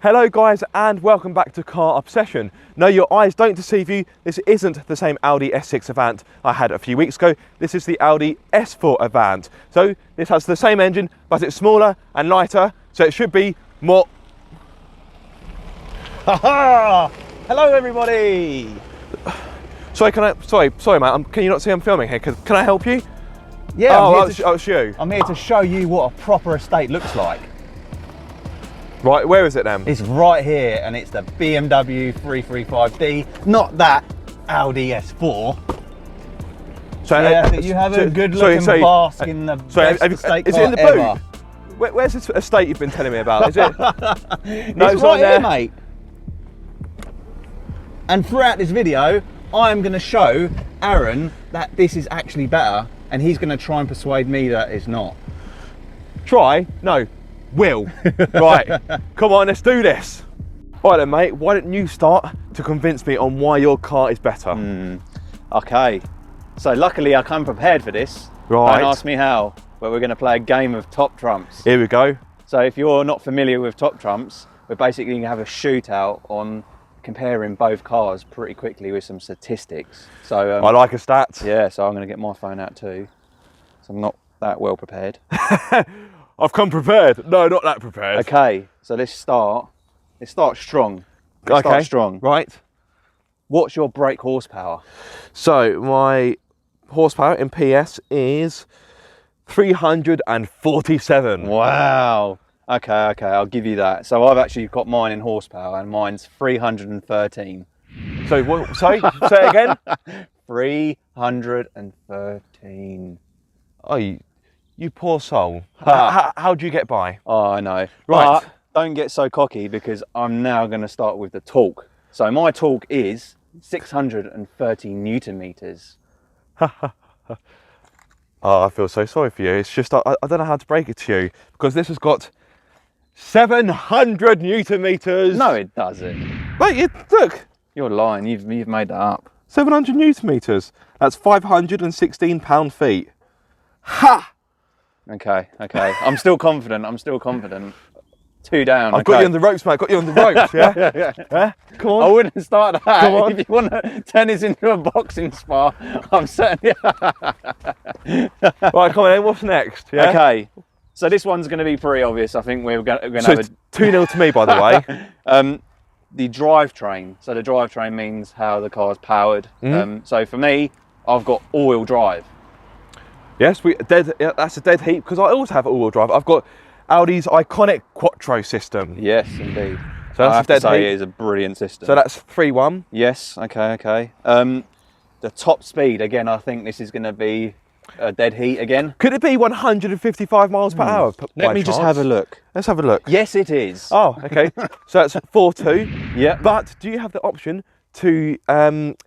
Hello guys and welcome back to Car Obsession. No, your eyes don't deceive you, this isn't the same Audi S6 Avant I had a few weeks ago. This is the Audi S4 Avant. So this has the same engine, but it's smaller and lighter, so it should be more... Haha! Hello everybody! Sorry mate, can you not see I'm filming here? Can I help you? Yeah, oh, it's you. I'm here to show you what a proper estate looks like. Right, where is it then? It's right here, and it's the BMW 335d, not that Audi S4. So yeah, you have a good looking bask in the best estate is car it in the ever. boot? Where's this estate you've been telling me about? Is it? No, it's right here, mate. And throughout this video, I'm going to show Aaron that this is actually better, and he's going to try and persuade me that it's not. Try? No. Will. Right, come on, let's do this. All right then, mate, why don't you start to convince me on why your car is better? Okay, so luckily I come prepared for this. Right. Don't ask me how, but we're going to play a game of top trumps. Here we go. So if you're not familiar with top trumps, we're basically going to have a shootout on comparing both cars pretty quickly with some statistics. So I like a stat. Yeah, so I'm going to get my phone out too. So I'm not that well prepared. I've come prepared. No, not that prepared. Okay, so let's start strong. Start strong. Right. What's your brake horsepower? So my horsepower in PS is 347. Wow. Okay, I'll give you that. So I've actually got mine in horsepower, and mine's 313. So what, say it again. 313. Oh, you poor soul. How do you get by? Oh, I know. Right. But don't get so cocky, because I'm now going to start with the torque. So my torque is 630 Newton meters. Oh, I feel so sorry for you. It's just, I don't know how to break it to you, because this has got 700 Newton meters. No, it doesn't. Mate, look. You're lying. You've made that up. 700 Newton meters. That's 516 pound-feet. Ha! Okay. I'm still confident. Two down. I've got you on the ropes, mate. Got you on the ropes, yeah? Yeah? Come on. I wouldn't start that. Come on. If you want to turn this into a boxing spar, I'm certainly... Right, come on then. What's next? Yeah? Okay. So this one's going to be pretty obvious. I think we're going to have a... 2-0 to me, by the way. The drivetrain. So the drivetrain means how the car's powered. So for me, I've got all-wheel drive. Yes, that's a dead heat, because I also have all-wheel drive. I've got Audi's iconic Quattro system. Yes, indeed. So that's I have to say it is a brilliant system. So that's 3-1. Yes, okay. The top speed, again, I think this is going to be a dead heat again. Could it be 155 miles per hour? Let me just have a look. Let's have a look. Yes, it is. Oh, okay. So that's 4.2. Yeah. But do you have the option to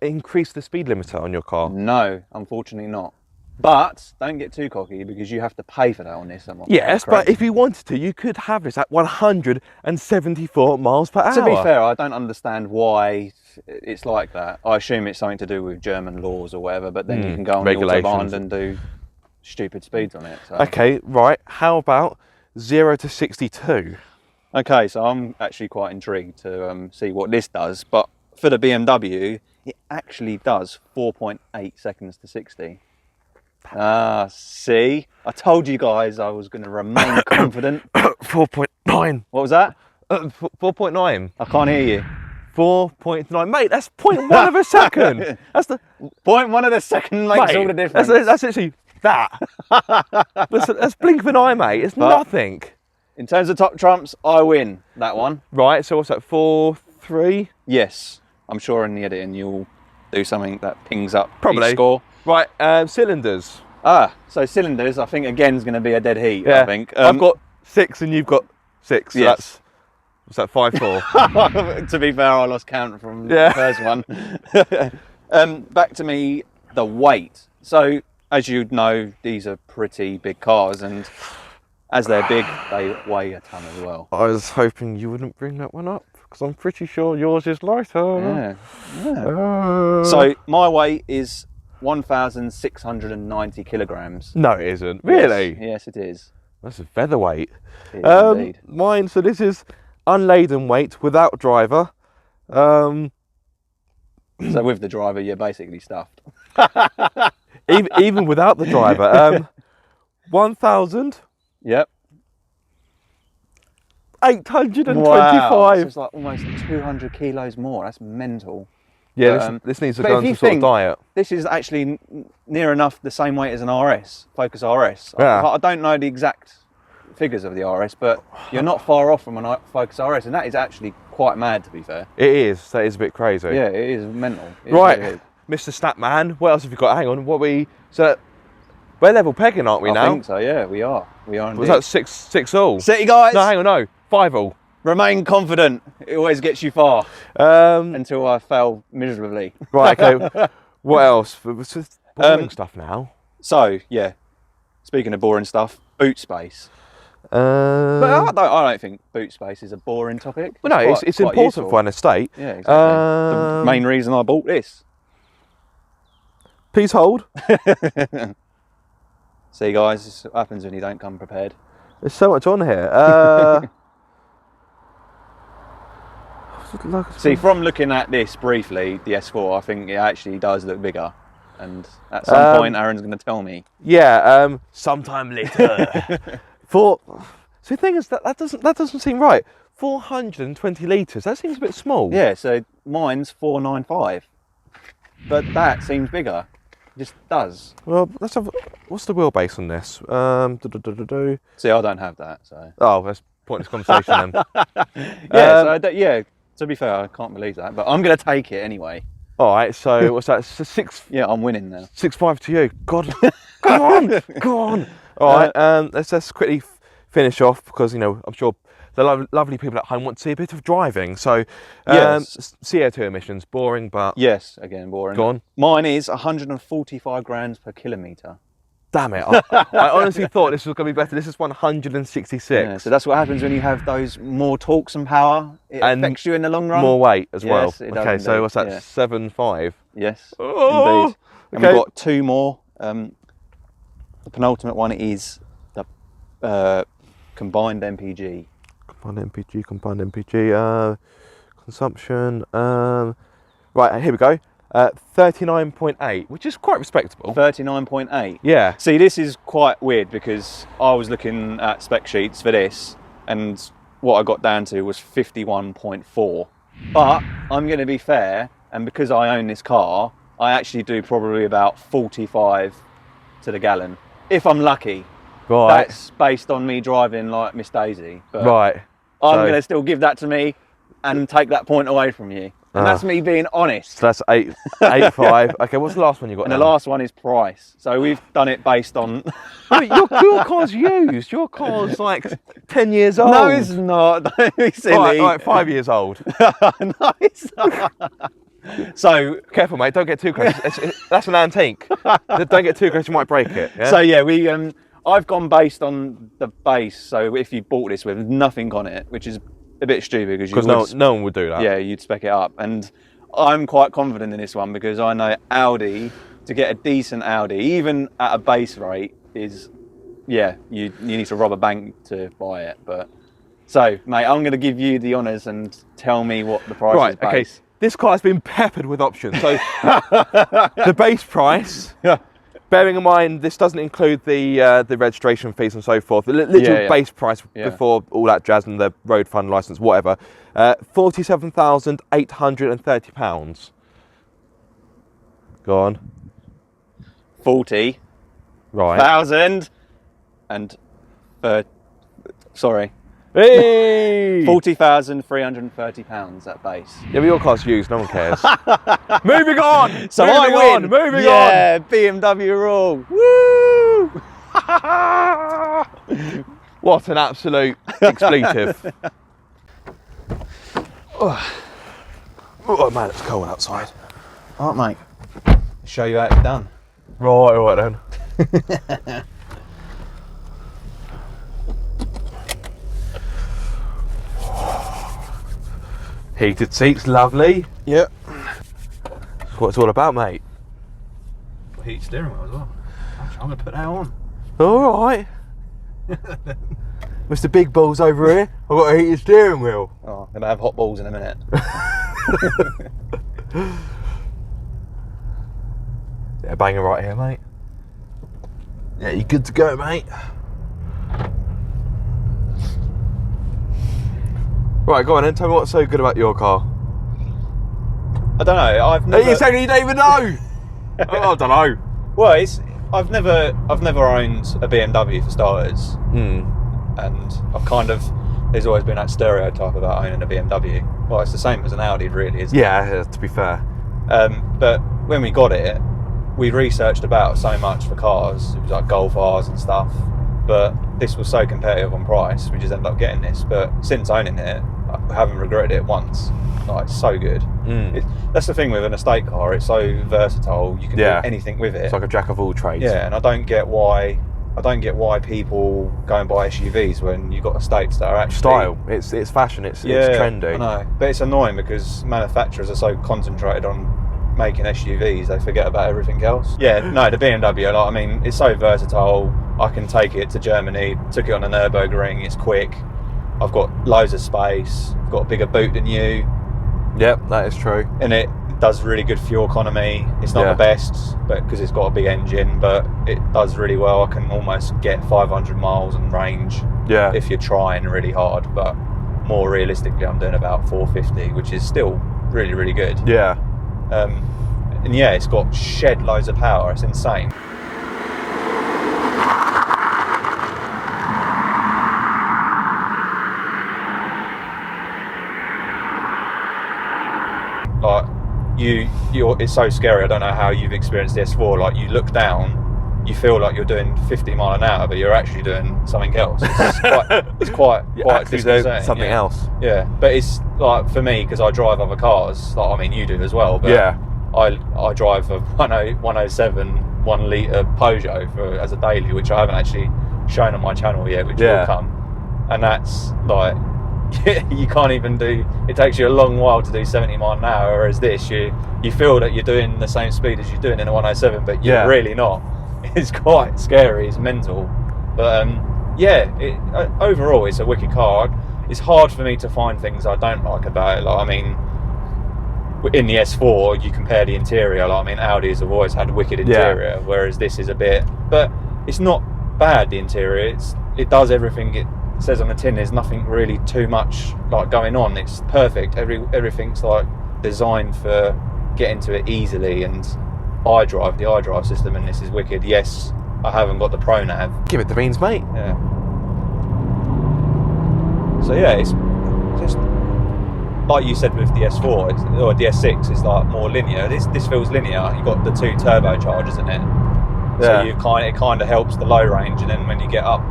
increase the speed limiter on your car? No, unfortunately not. But don't get too cocky, because you have to pay for that on this. Yes, but if you wanted to, you could have this at 174 miles per hour. To be fair, I don't understand why it's like that. I assume it's something to do with German laws or whatever, but then you can go on the Autobahn and do stupid speeds on it. So. Okay, right. How about 0 to 62? Okay, so I'm actually quite intrigued to see what this does. But for the BMW, it actually does 4.8 seconds to 60. See? I told you guys I was going to remain confident. 4.9. What was that? 4.9. I can't hear you. 4.9. Mate, that's 0.1 of a second. That's the... 0.1 of a second makes all the difference. That's actually that. that's blink of an eye, mate. It's nothing. In terms of top trumps, I win that one. Right, so what's that, 4-3? Yes. I'm sure in the editing you'll do something that pings up Probably. each score. Right, cylinders. So cylinders, I think, again, is going to be a dead heat, yeah. I think. I've got 6 and you've got 6. So yes. What's that, 5-4? To be fair, I lost count from the first one. Back to me, the weight. So, as you know, these are pretty big cars, and as they're big, they weigh a ton as well. I was hoping you wouldn't bring that one up, because I'm pretty sure yours is lighter. Yeah. So, my weight is 1,690 kilograms. No, it isn't. Really? Yes, it is. That's a featherweight. It is indeed. Mine, so this is unladen weight without driver. So with the driver, you're basically stuffed. even without the driver. 1,000. Yep. 825. Wow. So it's like almost 200 kilos more. That's mental. Yeah, this needs to go into sort of diet. This is actually near enough the same weight as an RS, Focus RS. Yeah. I don't know the exact figures of the RS, but you're not far off from a Focus RS, and that is actually quite mad, to be fair. It is. That is a bit crazy. Yeah, it is mental. Right, really Mr. Statman, what else have you got? Hang on, we're level pegging, aren't we now? I think so, yeah, we are. We are indeed. Was that 6 all? City guys! No, hang on, no, 5 all. Remain confident. It always gets you far. Until I fail miserably. Right, okay. What else? It's just boring stuff now. So, yeah. Speaking of boring stuff, boot space. But I don't think boot space is a boring topic. Well, no, it's important useful for an estate. Yeah, exactly. The main reason I bought this. Please hold. See, guys, this is what happens when you don't come prepared. There's so much on here. See, from looking at this briefly, the S4, I think it actually does look bigger. And at some point, Aaron's going to tell me. Yeah, sometime later. So the thing is that doesn't seem right. 420 litres. That seems a bit small. Yeah, so mine's 495, but that seems bigger. It just does. Well, let's have. What's the wheelbase on this? See, I don't have that, so. Oh, that's pointless conversation then. Yeah, to be fair, I can't believe that, but I'm going to take it anyway. All right, so what's that? 6. Yeah, I'm winning now. 6-5 to you. God, go on, go on. All right, let's quickly finish off because I'm sure the lovely people at home want to see a bit of driving. So, yes. CO2 emissions, boring, but yes, again boring. Go on. Mine is 145 grams per kilometre. Damn it! I honestly thought this was going to be better. This is 166. Yeah, so that's what happens when you have those more torques and power. It affects you in the long run. More weight as well. Yes, it does okay, so indeed. what's that? Yeah. 7.5. Yes, Oh, indeed. And okay. we've got 2 more. The penultimate one is the combined MPG. Combined MPG. Consumption. Right, here we go. 39.8, which is quite respectable. 39.8. Yeah. See, this is quite weird because I was looking at spec sheets for this, and what I got down to was 51.4. But I'm going to be fair, and because I own this car, I actually do probably about 45 to the gallon, if I'm lucky. Right. That's based on me driving like Miss Daisy. But right. I'm going to still give that to me and take that point away from you. And that's me being honest. So that's 8.5. Okay, what's the last one you got? And the last one is price. So we've done it based on. your car's used. Your car's like 10 years old. No, it's not. Don't be silly. All right, 5 years old. No, it's not. So careful, mate. Don't get too close. That's an antique. Don't get too close. You might break it. Yeah? So yeah, I've gone based on the base. So if you bought this with nothing on it, which is a bit stupid because no one would do that. Yeah, you'd spec it up, and I'm quite confident in this one because I know Audi, to get a decent Audi, even at a base rate, is you need to rob a bank to buy it. But so, mate, I'm going to give you the honours and tell me what the price is. Base. Okay. This car's been peppered with options. So the base price. Bearing in mind, this doesn't include the registration fees and so forth. The literal base price before all that jazz and the road fund license, whatever. £47,830. Go on. 40. Right. 1,000 and sorry. Hey! £40,330 at base. Yeah, but your car's used. No one cares. Moving on. So moving I on. win. Moving on. Yeah, BMW rule. Woo! What an absolute expletive. Oh man, it's cold outside. All right, mate. Show you how it's done. Right then. Heated seats, lovely. Yep. That's what it's all about, mate. Heat steering wheel as well. I'm going to put that on. All right. Mr. Big Balls over here. I've got a heated steering wheel. Oh, I'm going to have hot balls in a minute. Yeah, banging right here, mate. Yeah, you good to go, mate? Right, go on then. Tell me what's so good about your car. I don't know. I've never. You saying you don't even know? I don't know. Well, I've never owned a BMW for starters, and I've kind of. There's always been that stereotype about owning a BMW. Well, it's the same as an Audi, really, isn't it? Yeah, to be fair. But when we got it, we researched about so much for cars. It was like Golf Rs and stuff. But this was so competitive on price, we just ended up getting this. But since owning it, I haven't regretted it once. Like, it's so good. That's the thing with an estate car. It's so versatile. You can do anything with it. It's like a jack of all trades. Yeah, and I don't get why people go and buy SUVs when you've got estates that are actually style. It's fashion. It's trendy. I know, but it's annoying because manufacturers are so concentrated on making SUVs, they forget about everything else. Yeah, no, the BMW, like, I mean, it's so versatile. I can take it to Germany, took it on the Nürburgring, it's quick. I've got loads of space, I've got a bigger boot than you. Yep, that is true. And it does really good fuel economy. It's not the best, but because it's got a big engine, but it does really well. I can almost get 500 miles in range if you're trying really hard, but more realistically, I'm doing about 450, which is still really, really good. Yeah. And yeah, it's got shed loads of power. It's insane. Like it's so scary. I don't know how you've experienced the S4. Like, you look down, you feel like you're doing 50 mile an hour, but you're actually doing something else. It's quite disconcerting. Something else. Yeah, but it's like, for me, because I drive other cars. Like, I mean, you do as well. But I drive a 107 1 litre Peugeot as a daily, which I haven't actually shown on my channel yet, which will come. And that's like, you can't even do. It takes you a long while to do 70 mile an hour. Whereas this, you feel that you're doing the same speed as you're doing in a 107, but you're really not. It's quite scary. It's mental. But overall, it's a wicked car. It's hard for me to find things I don't like about it. Like, I mean, in the S4, you compare the interior. Like, I mean, Audis have always had a wicked interior, whereas this is a bit. But it's not bad. The interior. It does everything it says on the tin. There's nothing really too much like going on. It's perfect. Everything's like designed for getting to it easily. And the iDrive system in this is wicked. Yes, I haven't got the Pro Nav. Give it the beans, mate. Yeah. So yeah, it's just like you said with the S4 or the S6, it's like more linear. This feels linear. You've got the 2 turbochargers in it. So it kind of helps the low range, and then when you get up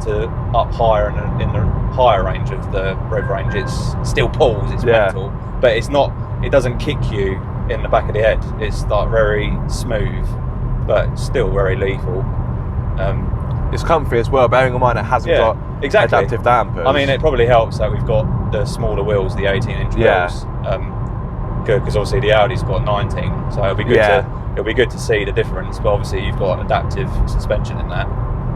higher in the higher range of the rev range, it still pulls. It's mental, but it's not. It doesn't kick you in the back of the head. It's like very smooth, but still very lethal. It's comfy as well. Bearing in mind it hasn't got adaptive dampers. I mean, it probably helps that we've got the smaller wheels, the 18-inch wheels. Good, because obviously the Audi's got 19, so it'll be good it'll be good to see the difference, but obviously you've got an adaptive suspension in that.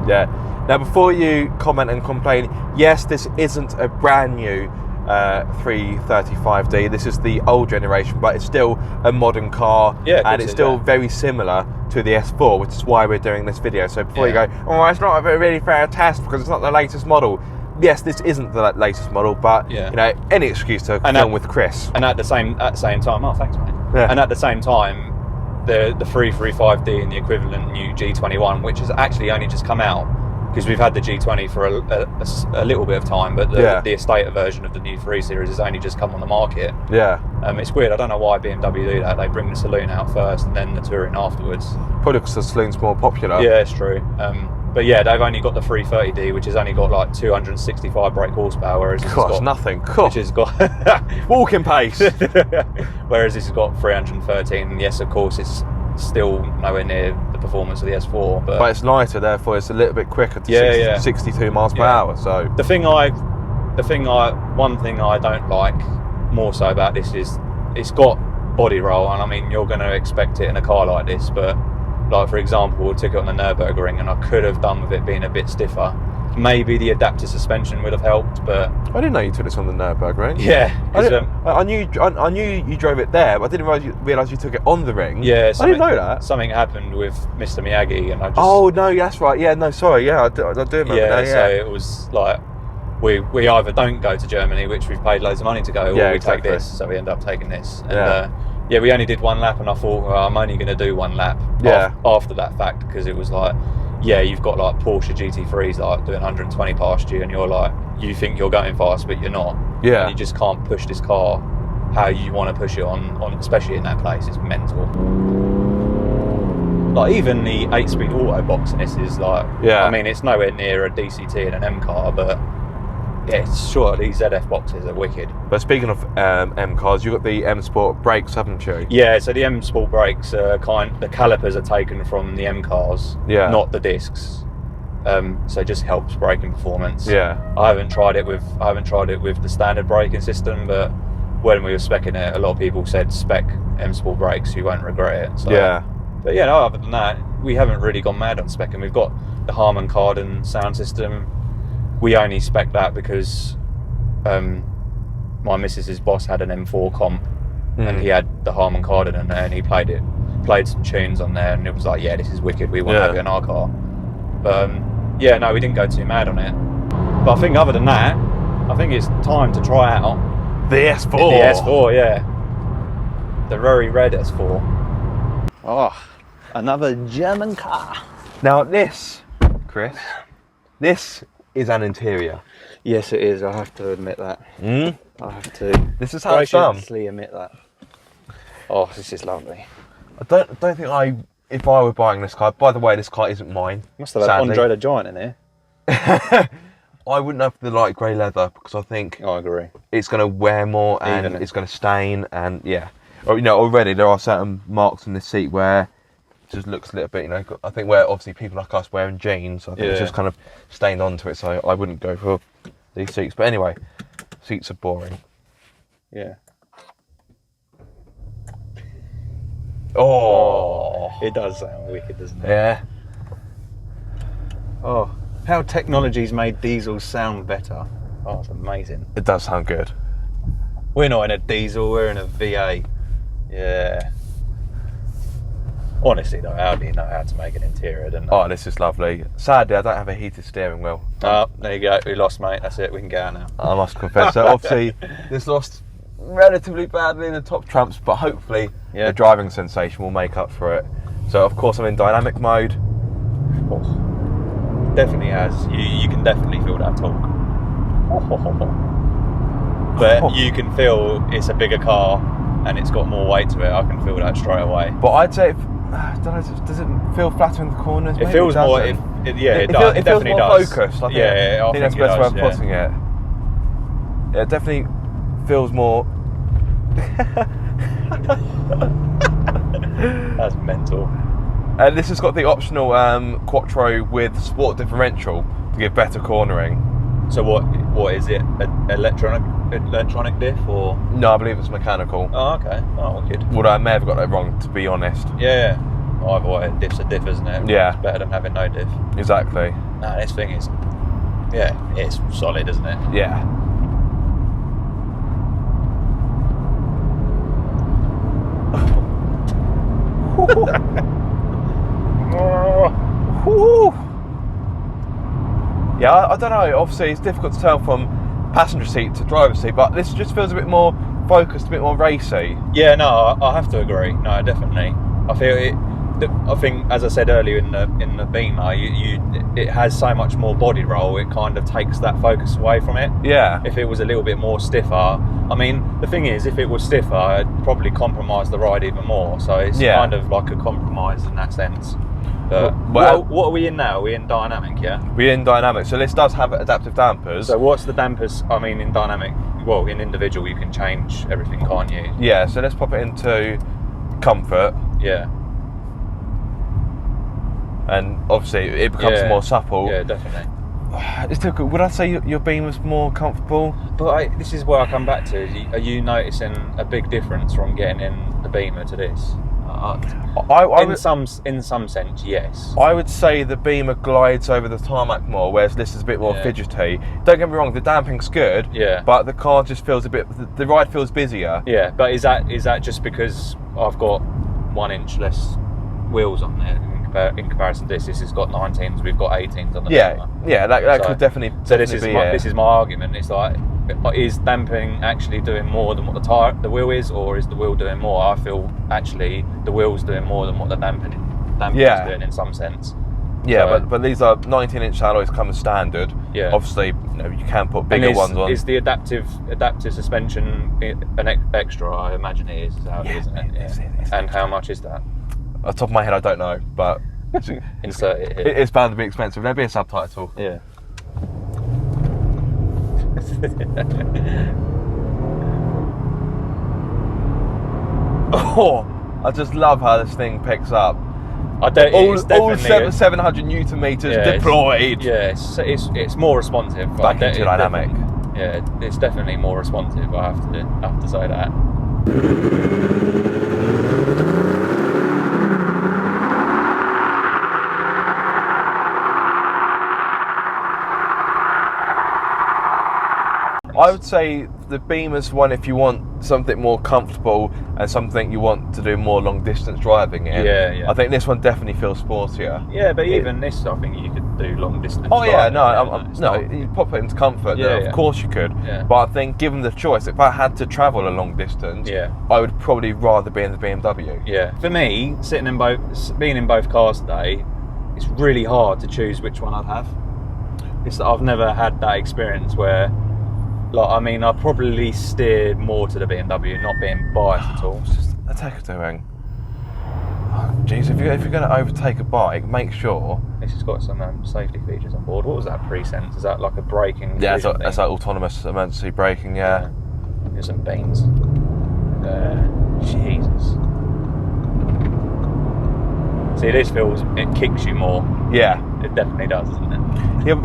Yeah. Now, before you comment and complain, yes, this isn't a brand new 335d. This is the old generation, but it's still a modern car, and it's still very similar to the S4, which is why we're doing this video. So before you go, oh, it's not a really fair test because it's not the latest model. Yes, this isn't the latest model, but you know, any excuse to film with Chris. And at the same time, oh, thanks, mate. And at the same time, the 335d and the equivalent new G21, which has actually only just come out, because we've had the G20 for a little bit of time, but the estate version of the new 3 Series has only just come on the market. It's weird. I don't know why BMW do that. They bring the saloon out first and then the touring afterwards. Probably because the saloon's more popular. Yeah, it's true. But yeah, they've only got the 330d, which has only got like 265 brake horsepower, whereas it's got nothing. Which has got walking pace. Whereas this has got 313. And yes, of course, it's still nowhere near the performance of the S4, but it's lighter, therefore it's a little bit quicker to 62 miles per hour. So one thing I don't like more so about this is it's got body roll, and I mean, you're going to expect it in a car like this, but like, for example, we took it on the Nürburgring, and I could have done with it being a bit stiffer. maybe the adaptive suspension would have helped, but I didn't know you took this on the Nürburgring. yeah, I knew you drove it there, but I didn't realise you took it on the ring. yeah, I didn't know that. Something happened with Mr. Miyagi, and I just Oh no, that's right. Yeah, no, sorry. Yeah, I do remember that. Yeah, so it was like we either don't go to Germany, which we've paid loads of money to go, or we take this. So we end up taking this. And, we only did one lap, and I thought, well, I'm only going to do one lap after that fact, because it was like, you've got like Porsche GT3s like doing 120 past you, and you're like, you think you're going fast, but you're not. Yeah. And you just can't push this car how you want to push it on, especially in that place. It's mental. Like even the 8-speed auto box in this is like, I mean, it's nowhere near a DCT and an M car, but these ZF boxes are wicked. But speaking of M cars, you've got the M Sport brakes, haven't you? Yeah, so the M Sport brakes are the calipers are taken from the M cars, not the discs. So it just helps braking performance. Yeah. I haven't tried it with the standard braking system, but when we were speccing it, a lot of people said spec M Sport brakes, you won't regret it. So, but other than that, we haven't really gone mad on speccing. We've got the Harman Kardon sound system. We only spec that because my missus's boss had an M4 comp, and he had the Harman Kardon in there, and he played some tunes on there, and it was like, this is wicked, we want to have it in our car. But no, we didn't go too mad on it. But I think other than that, I think it's time to try out the S4. The S4, the very red S4. Oh, another German car. Now this, Chris, this is an interior. Yes, it is. I have to admit that. I have to. This is how it's done. Graciously admit that. Oh, this is lovely. I don't think if I were buying this car. By the way, this car isn't mine. Must have had Andre the Giant in here. I wouldn't have the light grey leather because I think I agree. It's going to wear more and it's going to stain and already there are certain marks in the seat where it just looks a little bit, I think where obviously people like us wearing jeans, I think it's just kind of stained onto it, so I wouldn't go for these seats. But anyway, seats are boring. Yeah. Oh, it does sound wicked, doesn't it? Yeah. Oh, how technology's made diesels sound better. Oh, it's amazing. It does sound good. We're not in a diesel, we're in a V8. Yeah. Honestly though, Audi know how to make an interior, don't they? Oh, this is lovely. Sadly, I don't have a heated steering wheel. Oh, there you go. We lost, mate. That's it. We can get out now. I must confess. So obviously, this lost relatively badly in the top trumps, but hopefully the driving sensation will make up for it. So of course I'm in dynamic mode. Oh, definitely has. You can definitely feel that torque. But you can feel it's a bigger car and it's got more weight to it. I can feel that straight away. But I'd say, I don't know, does it feel flatter in the corners? It feels more. It does. It definitely does. Focused. I think that's the best way of putting it. Yeah, it definitely feels more. That's mental. And this has got the optional Quattro with sport differential to give better cornering. So what is it? Electronic diff or? No, I believe it's mechanical. Oh, okay. Oh, wicked. Although I may have got that wrong, to be honest. Yeah. Either way, a diff's a diff, isn't it? Yeah. It's better than having no diff. Exactly. No, this thing is, it's solid, isn't it? Yeah. Yeah, I don't know. Obviously, it's difficult to tell from passenger seat to driver's seat, but this just feels a bit more focused, a bit more racy. Yeah, no, I have to agree. No, definitely. I feel it. I think, as I said earlier in the Beamer, it has so much more body roll. It kind of takes that focus away from it. Yeah. If it was a little bit more stiffer, I mean, the thing is, if it was stiffer, it'd probably compromise the ride even more. So it's kind of like a compromise in that sense. But what are we in now? Are we in dynamic, yeah? We're in dynamic. So this does have adaptive dampers. So what's the dampers? I mean, in dynamic, well, in individual, you can change everything, can't you? Yeah, so let's pop it into comfort. Yeah. And obviously it becomes more supple. Yeah, definitely. It's difficult. Would I say your Beam was more comfortable? But this is where I come back to. Are you noticing a big difference from getting in the Beamer to this? in some sense, yes. I would say the Beamer glides over the tarmac more, whereas this is a bit more fidgety. Don't get me wrong, the damping's good, but the car just feels a bit, the ride feels busier. Yeah, but is that just because I've got 1 inch less wheels on there in comparison to this? This has got 19s, we've got 18s on the Beamer. Yeah, that could definitely. So this is my argument. It's like, is damping actually doing more than what the wheel is, or is the wheel doing more? I feel actually the wheel's doing more than what the damping is doing in some sense. Yeah, so, but these are 19-inch alloys come as standard. Yeah. Obviously, you can put bigger ones on. Is the adaptive suspension an extra? I imagine it is. How it is, isn't it? It is. And how much is that? Off the top of my head, I don't know, but insert it here. It's bound to be expensive. There'll be a subtitle. Yeah. Oh, I just love how this thing picks up. All 700 Newton meters deployed. It's more responsive. Back into dynamic. Yeah, it's definitely more responsive. I have to say that. I would say the Beamer's one if you want something more comfortable and something you want to do more long distance driving in. Yeah. I think this one definitely feels sportier. Yeah, but even this, I think you could do long distance. Oh yeah, driving. You pop it into comfort. Of course you could. Yeah. But I think given the choice, if I had to travel a long distance, I would probably rather be in the BMW. Yeah. For me, being in both cars today, it's really hard to choose which one I'd have. I've never had that experience where. I probably steered more to the BMW, not being biased at all. It's just a take doing. Jeez, if you're going to overtake a bike, make sure. This has got some safety features on board. What was that pre-sense? Is that like a braking? Yeah, that's like autonomous emergency braking. Yeah. Here's some beans. Jesus. See, it kicks you more. Yeah. It definitely does, doesn't it?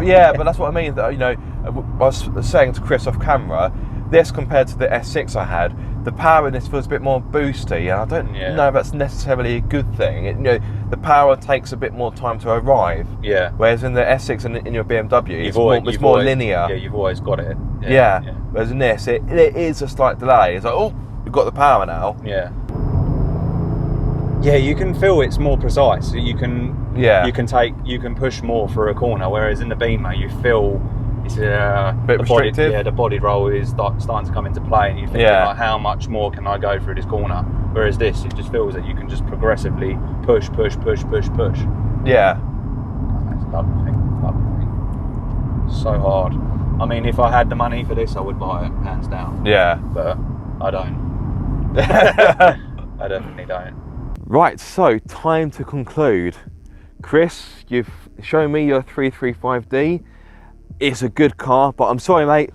Yeah, but that's what I mean. I was saying to Chris off camera, this compared to the S6 I had, the power in this feels a bit more boosty, and I don't know if that's necessarily a good thing. The power takes a bit more time to arrive. Yeah. Whereas in the S6 and in your BMW, it's more linear. Yeah, you've always got it. Yeah. Whereas in this, it is a slight delay. It's like, oh, we've got the power now. Yeah. Yeah, you can feel it's more precise. You can push more for a corner, whereas in the Beamer you feel it's a bit restrictive. The body roll is starting to come into play, and you think like, how much more can I go through this corner? Whereas this, it just feels that you can just progressively push. Yeah. It's lovely thing. So hard. I mean, if I had the money for this, I would buy it, hands down. Yeah. But I don't. I definitely don't. Right, so time to conclude. Chris, you've shown me your 335d. It's a good car, but I'm sorry, mate.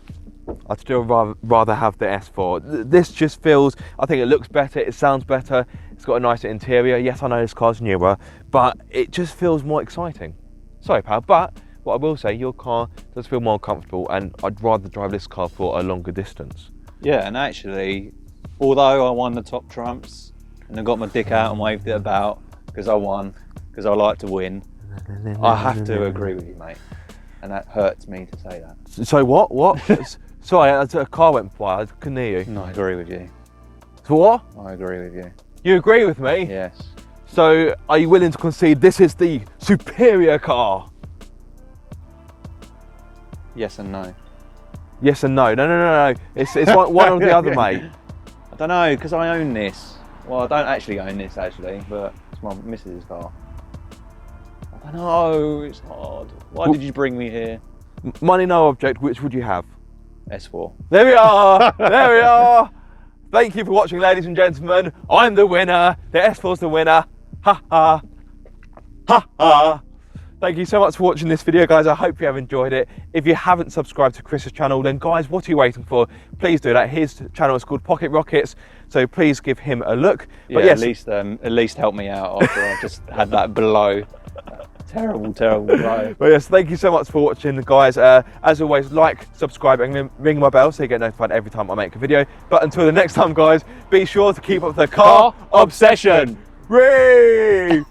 I'd still rather have the S4. This just feels, I think it looks better, it sounds better, it's got a nicer interior. Yes, I know this car's newer, but it just feels more exciting. Sorry, pal, but what I will say, your car does feel more comfortable, and I'd rather drive this car for a longer distance. Yeah, and actually, although I won the top trumps, and I got my dick out and waved it about because I won, because I like to win, I have to agree with you, mate. And that hurts me to say that. So what? Sorry, a car went by, I couldn't hear you. No, I agree with you. So what? I agree with you. You agree with me? Yes. So are you willing to concede this is the superior car? Yes and no. Yes and no. No. It's one or the other, mate. I don't know, because I own this. Well, I don't actually own this, but it's my missus' car. I don't know, it's hard. Why did you bring me here? Money, no object, which would you have? S4. There we are! There we are! Thank you for watching, ladies and gentlemen. I'm the winner. The S4's the winner. Ha ha. Ha ha. Thank you so much for watching this video, guys. I hope you have enjoyed it. If you haven't subscribed to Chris's channel, then guys, what are you waiting for? Please do that. His channel is called PocketRockets, so please give him a look. Yeah, but yes, at least help me out after I just had that blow. Terrible blow. But yes, thank you so much for watching, guys. As always, like, subscribe, and ring my bell so you get notified every time I make a video. But until the next time, guys, be sure to keep up the car obsession. Ray!